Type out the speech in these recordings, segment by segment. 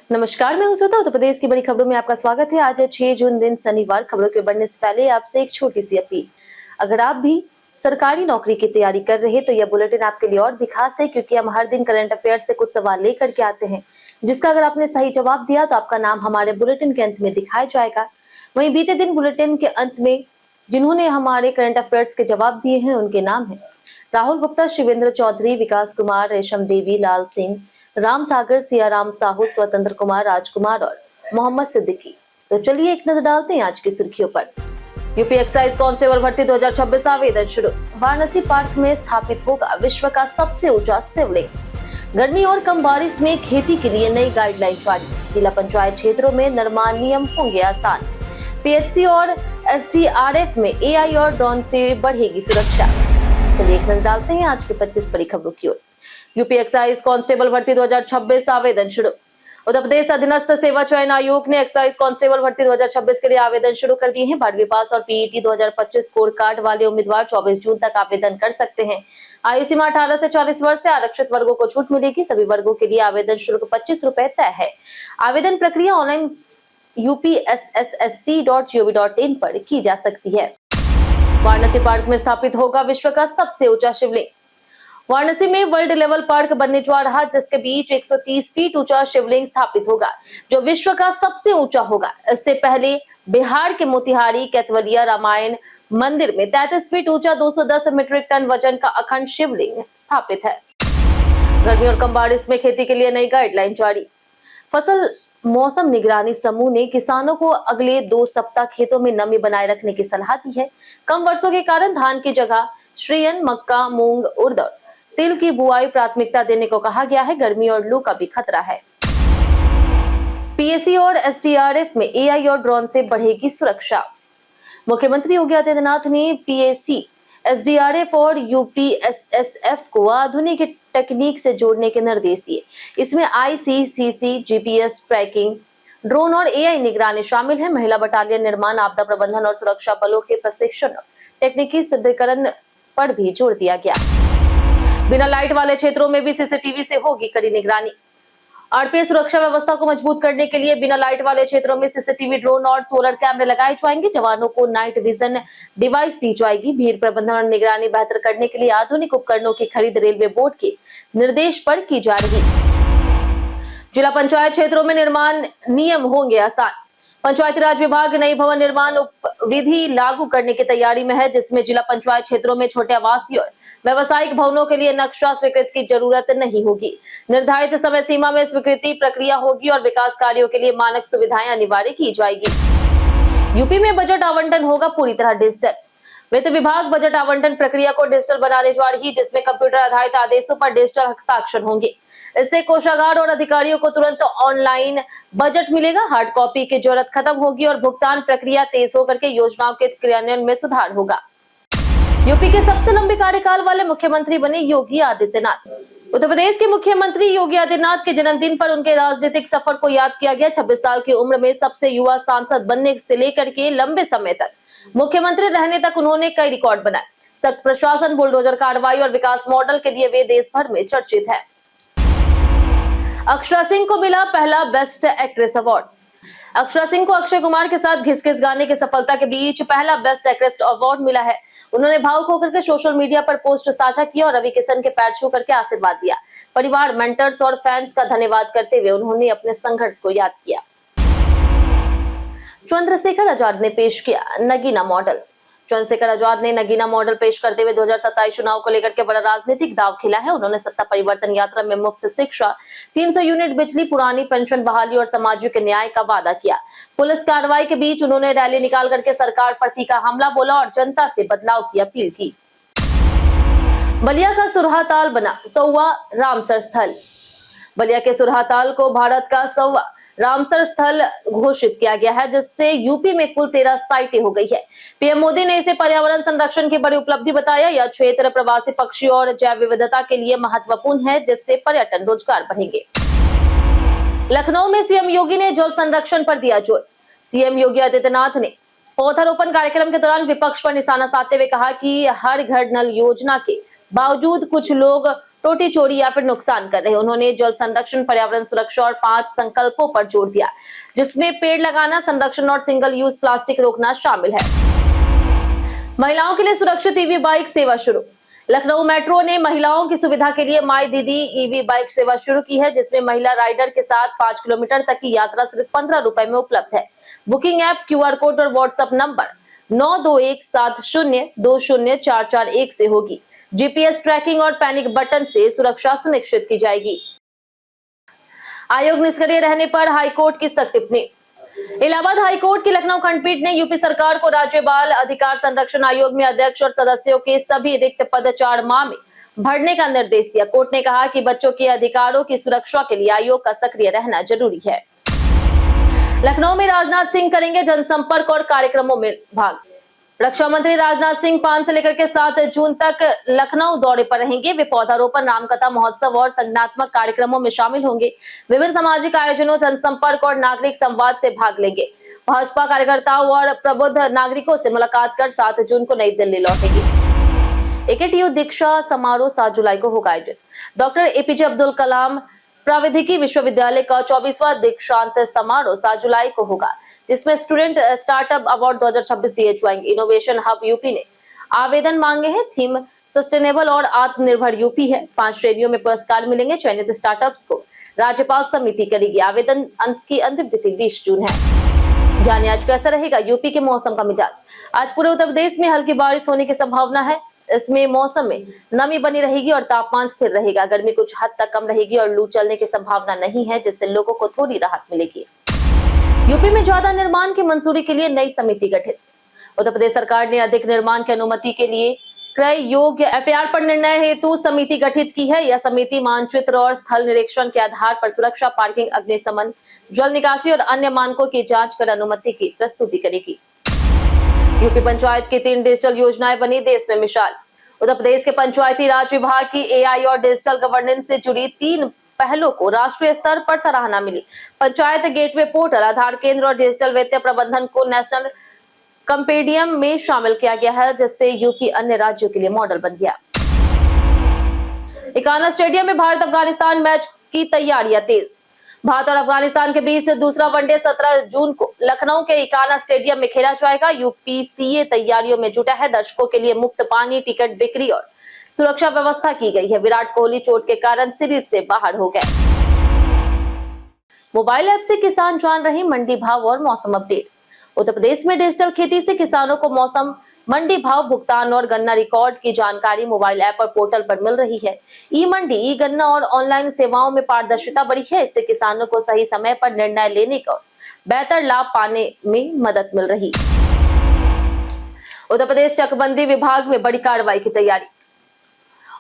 नमस्कार, मैं हूं श्वेता। उत्तर प्रदेश की बड़ी खबरों में आपका स्वागत है। आज है 6 जून दिन शनिवार। खबरों के बढ़ने से पहले आपसे एक छोटी सी अपील। अगर आप भी सरकारी नौकरी की तैयारी कर रहे हैं तो यह बुलेटिन आपके लिए और भी खास है, क्योंकि हम हर दिन करंट अफेयर से कुछ सवाल लेकर के आते हैं, जिसका अगर आपने सही जवाब दिया तो आपका नाम हमारे बुलेटिन के अंत में दिखाया जाएगा। वहीं बीते दिन बुलेटिन के अंत में जिन्होंने हमारे करंट अफेयर्स के जवाब दिए हैं उनके नाम है राहुल गुप्ता, शिवेंद्र चौधरी, विकास कुमार, रेशम देवी, लाल सिंह, राम सागर, सियाराम साहू, स्वतंत्र कुमार, राजकुमार और मोहम्मद सिद्दीकी। तो चलिए एक नजर डालते हैं आज की सुर्खियों पर। यूपी एक्साइज कांस्टेबल भर्ती 2026 आवेदन शुरू। वाराणसी पार्क में स्थापित होगा विश्व का सबसे ऊंचा शिवलिंग। गर्मी और कम बारिश में खेती के लिए नई गाइडलाइन जारी। जिला पंचायत क्षेत्रों में निर्माण नियम होंगे आसान। पीएचसी और एसडीआरएफ में एआई और ड्रोन से बढ़ेगी सुरक्षा। चलिए एक नजर डालते हैं आज की 25 बड़ी खबरों की ओर। यूपी एक्साइज कांस्टेबल भर्ती 2026 आवेदन शुरू। उत्तर प्रदेश अधीनस्थ सेवा चयन आयोग ने एक्साइज कांस्टेबल भर्ती 2026 के लिए आवेदन शुरू कर दिए हैं। 12वीं पास और पीईटी 2025 स्कोर कार्ड वाले उम्मीदवार 24 जून तक आवेदन कर सकते हैं। आयु सीमा 18 से 40 वर्ष से आरक्षित वर्गों को छूट मिलेगी। सभी वर्गों के लिए आवेदन शुल्क 25 रुपए तय है। आवेदन प्रक्रिया ऑनलाइन upssc.gov.in पर की जा सकती है। वाराणसी पार्क में स्थापित होगा विश्व का सबसे ऊंचा शिवलिंग। वाराणसी में वर्ल्ड लेवल पार्क बनने जा रहा, जिसके बीच 130 फीट ऊंचा शिवलिंग स्थापित होगा, जो विश्व का सबसे ऊंचा होगा। इससे पहले बिहार के मोतिहारी केतवलिया रामायण मंदिर में 33 फीट ऊंचा 210 मीट्रिक टन वजन का अखंड शिवलिंग स्थापित है। गर्मी और कम बारिश में खेती के लिए नई गाइडलाइन जारी। फसल मौसम निगरानी समूह ने किसानों को अगले 2 सप्ताह खेतों में नमी बनाए रखने की सलाह दी है। कम वर्षों के कारण धान की जगह श्रेयन, मक्का, मूंग, उड़द, तिल की बुआई प्राथमिकता देने को कहा गया है। गर्मी और लू का भी खतरा है। पीएससी और एसडीआरएफ में एआई और ड्रोन से बढ़ेगी सुरक्षा। मुख्यमंत्री योगी आदित्यनाथ ने पीएससी, एसडीआरएफ और यूपीएसएसएफ को आधुनिक तकनीक से जोड़ने के निर्देश दिए। इसमें आईसीसीसी, जीपीएस ट्रैकिंग, ड्रोन और एआई निगरानी शामिल है। महिला बटालियन निर्माण, आपदा प्रबंधन और सुरक्षा बलों के प्रशिक्षण, तकनीकी सुदृढ़ीकरण पर भी जोर दिया गया। बिना लाइट वाले क्षेत्रों में भी सीसीटीवी से होगी कड़ी निगरानी। आरपीएफ सुरक्षा व्यवस्था को मजबूत करने के लिए बिना लाइट वाले क्षेत्रों में सीसीटीवी, ड्रोन और सोलर कैमरे लगाए जाएंगे। जवानों को नाइट विजन डिवाइस दी जाएगी। भीड़ प्रबंधन और निगरानी बेहतर करने के लिए आधुनिक उपकरणों की खरीद रेलवे बोर्ड के निर्देश पर की जा रही। जिला पंचायत क्षेत्रों में निर्माण नियम होंगे आसान। पंचायती राज विभाग नई भवन निर्माण विधि लागू करने की तैयारी में है, जिसमें जिला पंचायत क्षेत्रों में छोटे आवासीय और व्यवसायिक भवनों के लिए नक्शा स्वीकृति की जरूरत नहीं होगी। निर्धारित समय सीमा में स्वीकृति प्रक्रिया होगी और विकास कार्यों के लिए मानक सुविधाएं अनिवार्य की जाएगी। यूपी में बजट आवंटन होगा पूरी तरह डिजिटल। वित्त विभाग बजट आवंटन प्रक्रिया को डिजिटल बनाने जा रही, जिसमें कंप्यूटर आधारित आदेशों पर डिजिटल हस्ताक्षर होंगे। इससे कोषागार और अधिकारियों को तुरंत ऑनलाइन बजट मिलेगा। हार्ड कॉपी की जरूरत खत्म होगी और भुगतान प्रक्रिया तेज होकर के योजनाओं के क्रियान्वयन में सुधार होगा। यूपी के सबसे लंबे कार्यकाल वाले मुख्यमंत्री बने योगी आदित्यनाथ। उत्तर प्रदेश के मुख्यमंत्री योगी आदित्यनाथ के जन्मदिन पर उनके राजनीतिक सफर को याद किया गया। 26 साल की उम्र में सबसे युवा सांसद बनने से लेकर के लंबे समय तक मुख्यमंत्री रहने तक उन्होंने कई रिकॉर्ड बनाए। सख्त प्रशासन, बुलडोजर कार्रवाई और विकास मॉडल के लिए वे देश भर में चर्चित है। अक्षरा सिंह को मिला पहला best actress award. Akshara Singh को अक्षय कुमार के साथ घिस घिस गाने की सफलता के बीच पहला बेस्ट एक्ट्रेस अवार्ड मिला है। उन्होंने भावुक होकर के सोशल मीडिया पर पोस्ट साझा किया और रवि किशन के पैर छू करके आशीर्वाद दिया। परिवार, मेंटर्स और फैंस का धन्यवाद करते हुए उन्होंने अपने संघर्ष को याद किया। चंद्रशेखर आजाद ने पेश किया नगीना मॉडल। चंद्रशेखर आजाद ने नगीना मॉडल पेश करते हुए 2027 चुनाव को लेकर के बड़ा राजनीतिक दांव खेला है। उन्होंने सत्ता परिवर्तन यात्रा में मुफ्त शिक्षा, 300 यूनिट बिजली, पुरानी पेंशन बहाली और सामाजिक न्याय का वादा किया। पुलिस कार्रवाई के बीच उन्होंने रैली निकाल करके सरकार पर तीखा हमला बोला और जनता से बदलाव की अपील की। बलिया का सुरहाताल बना 100वां रामसर स्थल। बलिया के सुरहाताल को भारत का 100वां रामसर स्थल घोषित किया गया है, जिससे यूपी में कुल 13 साइटें हो गई है। पीएम मोदी ने इसे पर्यावरण संरक्षण की बड़ी उपलब्धि बताया। यह क्षेत्र प्रवासी पक्षियों और जैव विविधता के लिए महत्वपूर्ण है, जिससे पर्यटन, रोजगार बढ़ेंगे। लखनऊ में सीएम योगी ने जल संरक्षण पर दिया जोर। सीएम योगी आदित्यनाथ ने पौधारोपण कार्यक्रम के दौरान विपक्ष पर निशाना साधते हुए कहा कि हर घर नल योजना के बावजूद कुछ लोग टोटी चोरी या फिर नुकसान कर रहे हैं। उन्होंने जल संरक्षण, पर्यावरण सुरक्षा और 5 संकल्पों पर जोर दिया, जिसमें पेड़ लगाना, संरक्षण और सिंगल यूज प्लास्टिक रोकना शामिल है। महिलाओं के लिए सुरक्षित ईवी बाइक सेवा शुरू। लखनऊ मेट्रो ने महिलाओं की सुविधा के लिए माई दीदी ईवी बाइक सेवा शुरू की है, जिसमें महिला राइडर के साथ 5 किलोमीटर तक की यात्रा सिर्फ 15 रुपए में उपलब्ध है। बुकिंग ऐप, QR कोड और व्हाट्सएप नंबर 9217020441 से होगी। GPS ट्रैकिंग और पैनिक बटन से सुरक्षा सुनिश्चित की जाएगी। आयोग निष्क्रिय रहने पर हाईकोर्ट की सख्त टिप्पणी। इलाहाबाद हाईकोर्ट की लखनऊ खंडपीठ ने यूपी सरकार को राज्य बाल अधिकार संरक्षण आयोग में अध्यक्ष और सदस्यों के सभी रिक्त पद 4 माह में भरने का निर्देश दिया। कोर्ट ने कहा कि बच्चों के अधिकारों की सुरक्षा के लिए आयोग का सक्रिय रहना जरूरी है। लखनऊ में राजनाथ सिंह करेंगे जनसंपर्क और कार्यक्रमों में भाग। रक्षा मंत्री राजनाथ सिंह 5 से लेकर के 7 जून तक लखनऊ दौरे पर रहेंगे। वे पौधारोपण, रामकथा महोत्सव और संज्ञानात्मक कार्यक्रमों में शामिल होंगे। विभिन्न सामाजिक आयोजनों, जनसंपर्क और नागरिक संवाद से भाग लेंगे। भाजपा कार्यकर्ताओं और प्रबुद्ध नागरिकों से मुलाकात कर 7 जून को नई दिल्ली लौटेंगे। AKTU दीक्षा समारोह 7 जुलाई को होगा आयोजित। डॉक्टर APJ अब्दुल कलाम प्राविधिकी विश्वविद्यालय का 24वां दीक्षांत समारोह 7 जुलाई को होगा, जिसमें स्टूडेंट स्टार्टअप अवार्ड 2026 दिए जाएंगे। इनोवेशन हब यूपी ने आवेदन मांगे हैं। थीम सस्टेनेबल और आत्मनिर्भर यूपी है। 5 श्रेणियों में पुरस्कार मिलेंगे। चयनित स्टार्टअप्स को राज्यपाल समिति करेगी। आवेदन की अंतिम तिथि 20 जून है। जानिए आज कैसा रहेगा यूपी के मौसम का मिजाज। आज पूरे उत्तर प्रदेश में हल्की बारिश होने की संभावना है। इसमें मौसम में नमी बनी रहेगी और तापमान स्थिर रहेगा। गर्मी कुछ हद तक कम रहेगी और लू चलने की संभावना नहीं है, जिससे लोगों को थोड़ी राहत मिलेगी। यूपी में ज्यादा निर्माण की मंजूरी के लिए नई समिति गठित। उत्तर प्रदेश सरकार ने अधिक निर्माण की अनुमति के लिए क्रय योग्य FAR पर निर्णय हेतु समिति गठित की है। यह समिति मानचित्र और स्थल निरीक्षण के आधार पर सुरक्षा, पार्किंग, अग्निशमन, जल निकासी और अन्य मानकों की जांच कर अनुमति की प्रस्तुति करेगी। यूपी पंचायत की 3 डिजिटल योजनाएं बनी देश में मिसाल। उत्तर प्रदेश के पंचायती राज विभाग की AI और डिजिटल गवर्नेंस से जुड़ी 3 पहलों को राष्ट्रीय स्तर पर सराहना मिली। पंचायत गेटवे पोर्टल, आधार केंद्र और डिजिटल वित्तीय प्रबंधन को नेशनल कंपेडियम में शामिल किया गया है, जिससे यूपी अन्य राज्यों के लिए मॉडल बन गया। इकाना स्टेडियम में भारत अफगानिस्तान मैच की तैयारियां तेज। भारत और अफगानिस्तान के बीच दूसरा वनडे 17 जून को लखनऊ के इकाना स्टेडियम में खेला जाएगा। UPCA तैयारियों में जुटा है। दर्शकों के लिए मुफ्त पानी, टिकट बिक्री और सुरक्षा व्यवस्था की गई है। विराट कोहली चोट के कारण सीरीज से बाहर हो गए। मोबाइल ऐप से किसान जान रहे मंडी भाव और मौसम अपडेट। उत्तर प्रदेश में डिजिटल खेती से किसानों को मौसम, मंडी भाव, भुगतान और गन्ना रिकॉर्ड की जानकारी मोबाइल ऐप और पोर्टल पर मिल रही है। ई मंडी, ई गन्ना और ऑनलाइन सेवाओं में पारदर्शिता बढ़ी है। इससे किसानों को सही समय पर निर्णय लेने का बेहतर लाभ पाने में मदद मिल रही। उत्तर प्रदेश चकबंदी विभाग में बड़ी कार्रवाई की तैयारी।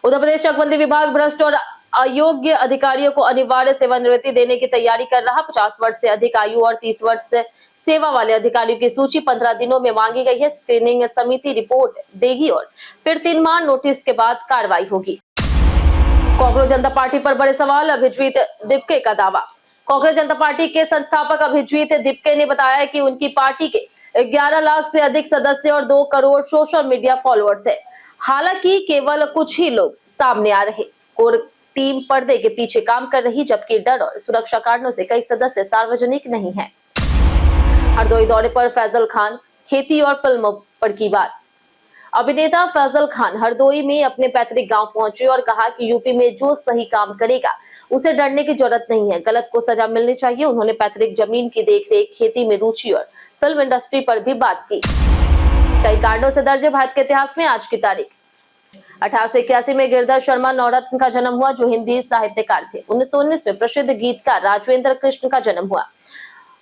उत्तर प्रदेश चकबंदी विभाग भ्रष्ट और अयोग्य अधिकारियों को अनिवार्य सेवानिवृत्ति देने की तैयारी कर रहा। 50 वर्ष से अधिक आयु और 30 वर्ष से सेवा वाले अधिकारियों की सूची 15 दिनों में मांगी गई है। स्क्रीनिंग समिति रिपोर्ट देगी और फिर 3 माह नोटिस के बाद कार्रवाई होगी। कांग्रेस जनता पार्टी पर बड़े सवाल, अभिजीत दिपके का दावा। कांग्रेस जनता पार्टी के संस्थापक अभिजीत दिपके ने बताया कि उनकी पार्टी के 11 लाख से अधिक सदस्य और 2 करोड़ सोशल मीडिया फॉलोअर्स है। हालांकि केवल कुछ ही लोग सामने आ रहे। कोर टीम पर्दे के पीछे काम कर रही, जबकि डर और सुरक्षा कारणों से कई सदस्य सार्वजनिक नहीं है। हरदोई दौरे पर फैजल खान, खेती और फिल्मों पर की बात। अभिनेता फैजल खान हरदोई में अपने पैतृक गांव पहुंचे और कहा कि यूपी में जो सही काम करेगा उसे डरने की जरूरत नहीं है, गलत को सजा मिलनी चाहिए। उन्होंने पैतृक जमीन की देखरेख, खेती में रुचि और फिल्म इंडस्ट्री पर भी बात की। कई कांडों से दर्ज है भारत के इतिहास में आज की तारीख। 1881 में गिरधर शर्मा नौरत्न का जन्म हुआ, जो हिंदी साहित्यकार थे। 1919 में प्रसिद्ध गीतकार राजवेंद्र कृष्ण का जन्म हुआ।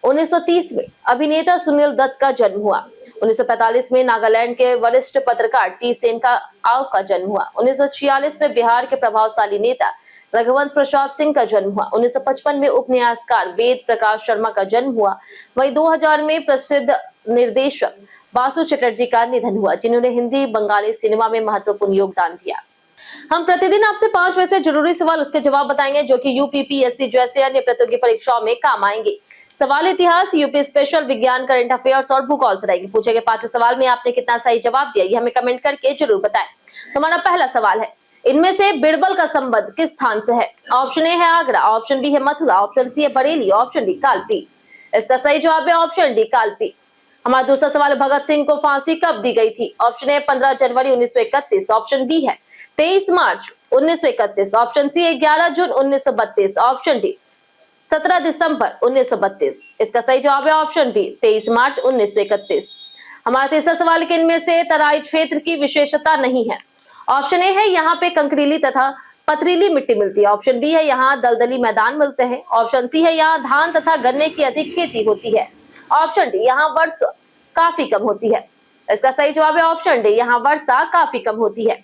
1930 में अभिनेता सुनील दत्त का जन्म हुआ। 1945 में नागालैंड के वरिष्ठ पत्रकार टी सेनकाआव का जन्म हुआ। 1946 में बिहार के प्रभावशाली नेता रघुवंश प्रसाद सिंह का जन्म हुआ। 1955 में उपन्यासकार वेद प्रकाश शर्मा का जन्म हुआ। वहीं 2000 में प्रसिद्ध निर्देशक बासु चटर्जी का निधन हुआ, जिन्होंने हिंदी, बंगाली सिनेमा में महत्वपूर्ण योगदान दिया। हम प्रतिदिन आपसे 5 वैसे जरूरी सवाल, उसके जवाब बताएंगे, जो कि UPPSC जैसे अन्य प्रतियोगी परीक्षाओं में काम आएंगे। सवाल इतिहास, यूपी स्पेशल, विज्ञान, करंट अफेयर्स और भूगोल से रहेगी। पूछे गए 5 सवाल में आपने कितना सही जवाब दिया, ये हमें कमेंट करके जरूर बताएं। हमारा पहला सवाल है, इनमें से बिरबल का संबंध किस स्थान से है? ऑप्शन ए है आगरा, ऑप्शन बी है मथुरा, ऑप्शन सी है बरेली, ऑप्शन डी कालपी। इसका सही जवाब है ऑप्शन डी कालपी। हमारा दूसरा सवाल, भगत सिंह को फांसी कब दी गई थी? ऑप्शन ए 15 जनवरी 1931, ऑप्शन बी है 23 मार्च 1931, ऑप्शन सी है 11 जून 1932, ऑप्शन डी 17 दिसंबर 1932। इसका सही जवाब है ऑप्शन बी 23 मार्च 1931। हमारा तीसरा सवाल, कि इनमें से तराई क्षेत्र की विशेषता नहीं है? ऑप्शन ए है यहाँ पे कंकरीली तथा पथरीली मिट्टी मिलती है, ऑप्शन बी है यहाँ दलदली मैदान मिलते हैं, ऑप्शन सी है यहाँ धान तथा गन्ने की अधिक खेती होती है, ऑप्शन डी यहाँ वर्षा काफी कम होती है। इसका सही जवाब है ऑप्शन डी यहाँ वर्षा काफी कम होती है।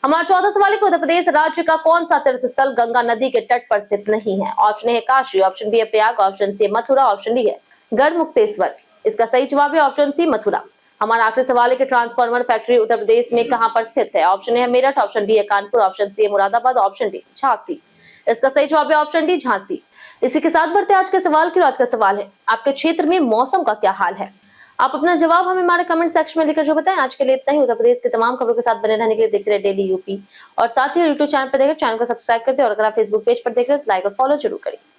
हमारा चौथा सवाल है कि उत्तर प्रदेश राज्य का कौन सा तीर्थ स्थल गंगा नदी के तट पर स्थित नहीं है? ऑप्शन ए है काशी, ऑप्शन बी है प्रयाग, ऑप्शन सी है मथुरा, ऑप्शन डी है गढ़मुक्तेश्वर। इसका सही जवाब है ऑप्शन सी मथुरा। हमारा आखिरी सवाल है कि ट्रांसफार्मर फैक्ट्री उत्तर प्रदेश में कहां पर स्थित है? ऑप्शन ए है मेरठ, ऑप्शन बी है कानपुर, ऑप्शन सी है मुरादाबाद, ऑप्शन डी झांसी। इसका सही जवाब है ऑप्शन डी झांसी। इसी के साथ बढ़ते आज के सवाल की। आज का सवाल है, आपके क्षेत्र में मौसम का क्या हाल है? आप अपना जवाब हमें हमारे कमेंट सेक्शन में लिखकर जो बताएं। आज के लिए इतना ही। उत्तर प्रदेश के तमाम खबरों के साथ बने रहने के लिए देखते रहे डेली यूपी, और साथ ही यूट्यूब चैनल पर देखकर चैनल को सब्सक्राइब कर दे, और अगर आप फेसबुक पेज पर देख रहे हो तो लाइक और फॉलो जरूर करें।